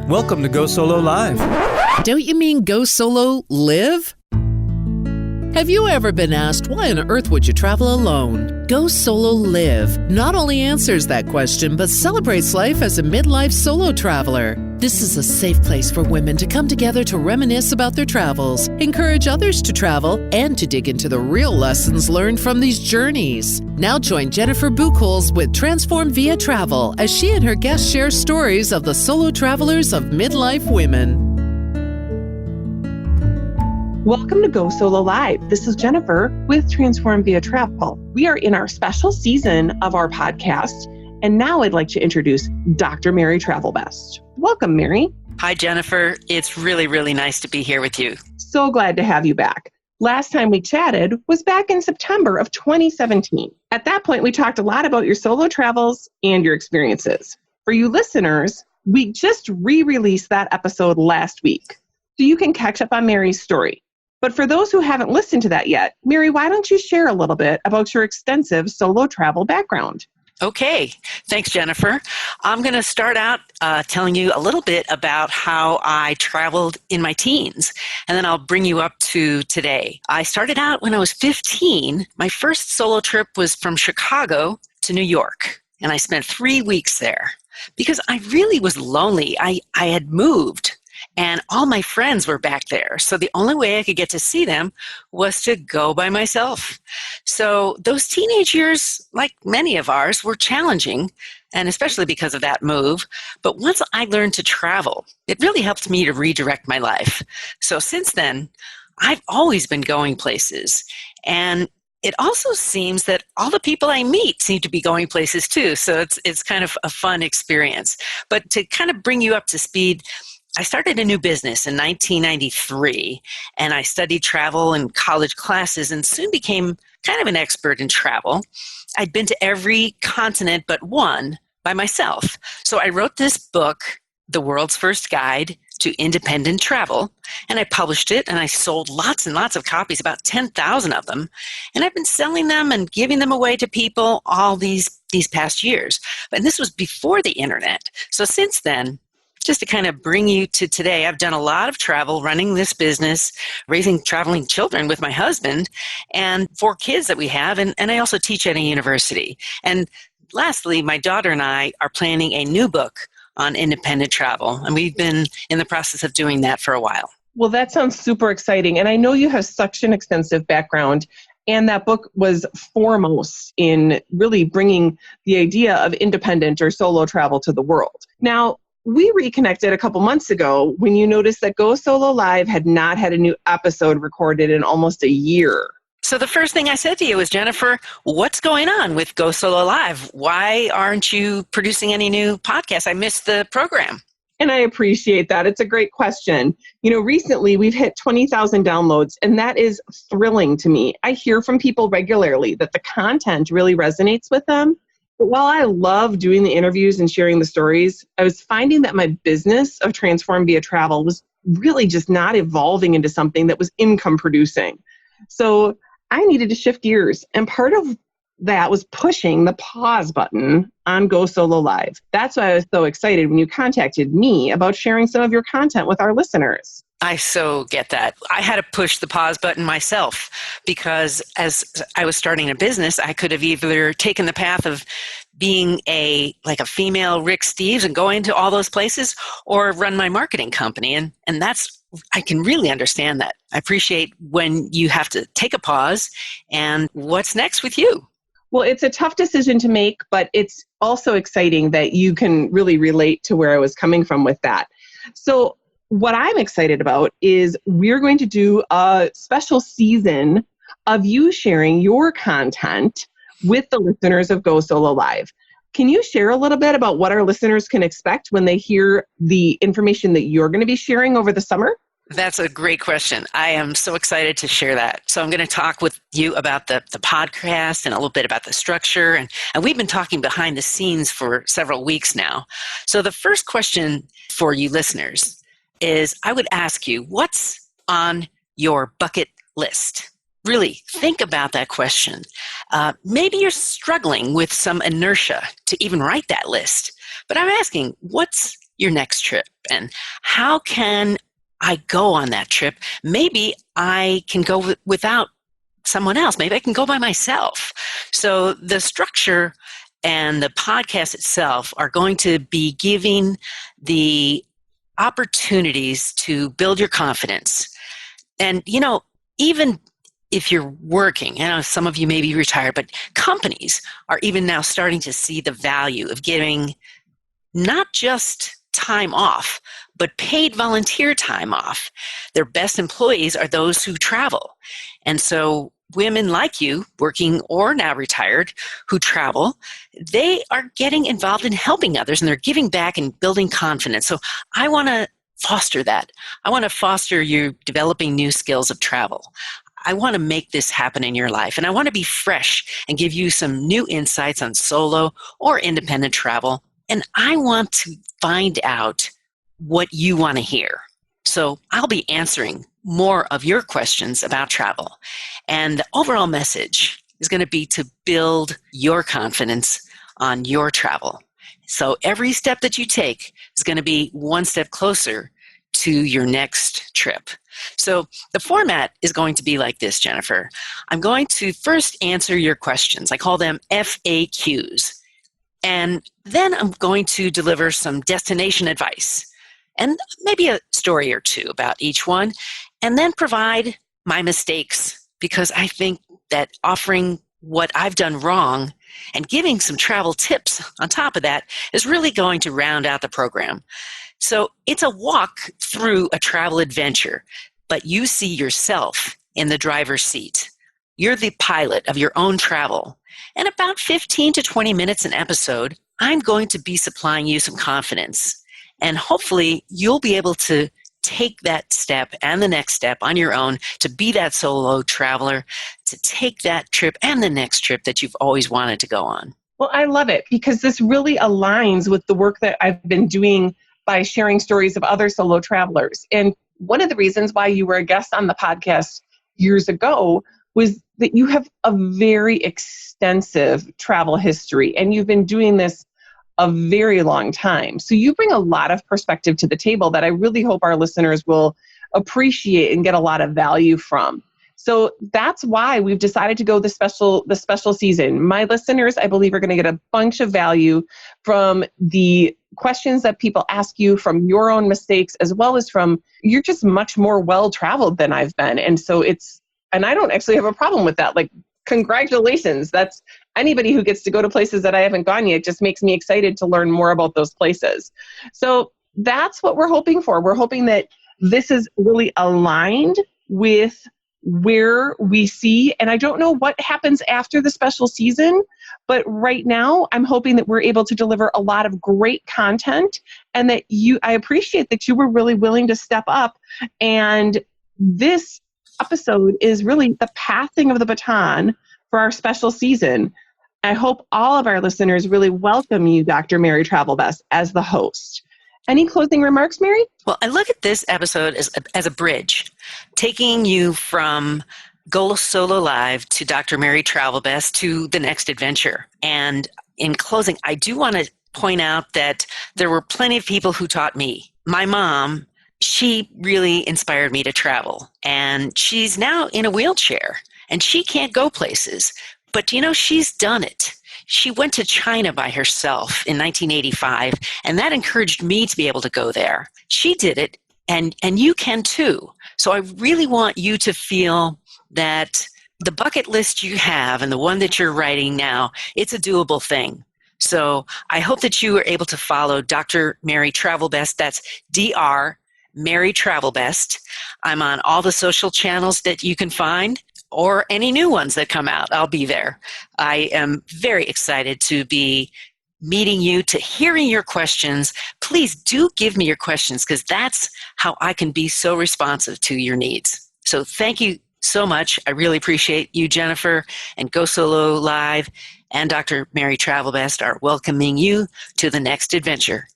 Welcome to Go Solo Live. Don't you mean go solo live? Have you ever been asked why on earth would you travel alone? Go Solo Live not only answers that question, but celebrates life as a midlife solo traveler. This is a safe place for women to come together to reminisce about their travels, encourage others to travel, and to dig into the real lessons learned from these journeys. Now join Jennifer Buchholz with Transform Via Travel as she and her guests share stories of the solo travelers of midlife women. Welcome to Go Solo Live. This is Jennifer with Transform Via Travel. We are in our special season of our podcast, and now I'd like to introduce Dr. Mary Travelbest. Welcome, Mary. Hi, Jennifer. It's really nice to be here with you. So glad to have you back. Last time we chatted was back in September of 2017. At that point, we talked a lot about your solo travels and your experiences. For you listeners, we just re-released that episode last week, so you can catch up on Mary's story. But for those who haven't listened to that yet, Mary, why don't you share a little bit about your extensive solo travel background? Okay. Thanks, Jennifer. I'm going to start out telling you a little bit about how I traveled in my teens, and then I'll bring you up to today. I started out when I was 15. My first solo trip was from Chicago to New York, and I spent 3 weeks there because I really was lonely. I had moved, and all my friends were back there. So the only way I could get to see them was to go by myself. So those teenage years, like many of ours, were challenging, and especially because of that move. But once I learned to travel, it really helped me to redirect my life. So since then, I've always been going places. And it also seems that all the people I meet seem to be going places too. So it's kind of a fun experience. But to kind of bring you up to speed, I started a new business in 1993, and I studied travel in college classes and soon became kind of an expert in travel. I'd been to every continent but one by myself. So I wrote this book, The World's First Guide to Independent Travel, and I published it, and I sold lots and lots of copies, about 10,000 of them. And I've been selling them and giving them away to people all these past years. And this was before the internet. So since then, just to kind of bring you to today, I've done a lot of travel, running this business, raising traveling children with my husband, and 4 kids that we have, and I also teach at a university. And lastly, my daughter and I are planning a new book on independent travel, and we've been in the process of doing that for a while. Well, that sounds super exciting, and I know you have such an extensive background, and that book was foremost in really bringing the idea of independent or solo travel to the world. Now, we reconnected a couple months ago when you noticed that Go Solo Live had not had a new episode recorded in almost a year. So the first thing I said to you was, Jennifer, what's going on with Go Solo Live? Why aren't you producing any new podcasts? I missed the program. And I appreciate that. It's a great question. You know, recently we've hit 20,000 downloads, and that is thrilling to me. I hear from people regularly that the content really resonates with them. But while I love doing the interviews and sharing the stories, I was finding that my business of Transform Via Travel was really just not evolving into something that was income producing. So I needed to shift gears. And part of that was pushing the pause button on Go Solo Live. That's why I was so excited when you contacted me about sharing some of your content with our listeners. I so get that. I had to push the pause button myself because as I was starting a business, I could have either taken the path of being a female Rick Steves and going to all those places, or run my marketing company. And that's, I can really understand that. I appreciate when you have to take a pause. And what's next with you? Well, it's a tough decision to make, but it's also exciting that you can really relate to where I was coming from with that. So what I'm excited about is we're going to do a special season of you sharing your content with the listeners of Go Solo Live. Can you share a little bit about what our listeners can expect when they hear the information that you're going to be sharing over the summer? That's a great question. I am so excited to share that. So I'm going to talk with you about the podcast and a little bit about the structure. And we've been talking behind the scenes for several weeks now. So the first question for you listeners is, I would ask you, what's on your bucket list? Really think about that question. Maybe you're struggling with some inertia to even write that list, but I'm asking, what's your next trip? And how can I go on that trip? Maybe I can go without someone else. Maybe I can go by myself. So the structure and the podcast itself are going to be giving the opportunities to build your confidence. And, even if you're working, some of you may be retired, but companies are even now starting to see the value of giving not just time off, but paid volunteer time off. Their best employees are those who travel. And so women like you, working or now retired, who travel, they are getting involved in helping others, and they're giving back and building confidence. So I want to foster that. I want to foster you developing new skills of travel. I want to make this happen in your life, and I want to be fresh and give you some new insights on solo or independent travel. And I want to find out what you want to hear. So I'll be answering more of your questions about travel. And the overall message is going to be to build your confidence on your travel. So every step that you take is going to be one step closer to your next trip. So the format is going to be like this, Jennifer. I'm going to first answer your questions. I call them FAQs. And then I'm going to deliver some destination advice and maybe a story or two about each one, and then provide my mistakes, because I think that offering what I've done wrong and giving some travel tips on top of that is really going to round out the program. So it's a walk through a travel adventure, but you see yourself in the driver's seat. You're the pilot of your own travel. And about 15 to 20 minutes an episode, I'm going to be supplying you some confidence. And hopefully you'll be able to take that step and the next step on your own to be that solo traveler, to take that trip and the next trip that you've always wanted to go on. Well, I love it, because this really aligns with the work that I've been doing by sharing stories of other solo travelers. And one of the reasons why you were a guest on the podcast years ago was that you have a very extensive travel history, and you've been doing this a very long time. So you bring a lot of perspective to the table that I really hope our listeners will appreciate and get a lot of value from. So that's why we've decided to go the special season. My listeners, I believe, are going to get a bunch of value from the questions that people ask you, from your own mistakes, as well as from, you're just much more well-traveled than I've been. And so and I don't actually have a problem with that. Like, congratulations. That's anybody who gets to go to places that I haven't gone yet. Just makes me excited to learn more about those places. So that's what we're hoping for. We're hoping that this is really aligned with where we see, and I don't know what happens after the special season, but right now I'm hoping that we're able to deliver a lot of great content, and that I appreciate that you were really willing to step up. And this episode is really the passing of the baton for our special season. I hope all of our listeners really welcome you, Dr. Mary Travelbest, as the host. Any closing remarks, Mary? Well, I look at this episode as a bridge, taking you from Go Solo Live to Dr. Mary Travelbest to the next adventure. And in closing, I do want to point out that there were plenty of people who taught me. My mom, she really inspired me to travel, and she's now in a wheelchair and she can't go places, but she's done it. She went to China by herself in 1985, and that encouraged me to be able to go there. She did it, and you can too. So I really want you to feel that the bucket list you have and the one that you're writing now, it's a doable thing. So I hope that you are able to follow Dr. Mary Travelbest. That's Dr. Mary Travelbest. I'm on all the social channels that you can find, or any new ones that come out. I'll be there. I am very excited to be meeting you, to hearing your questions. Please do give me your questions, because that's how I can be so responsive to your needs. So thank you so much. I really appreciate you, Jennifer, and Go Solo Live and Dr. Mary Travelbest are welcoming you to the next adventure.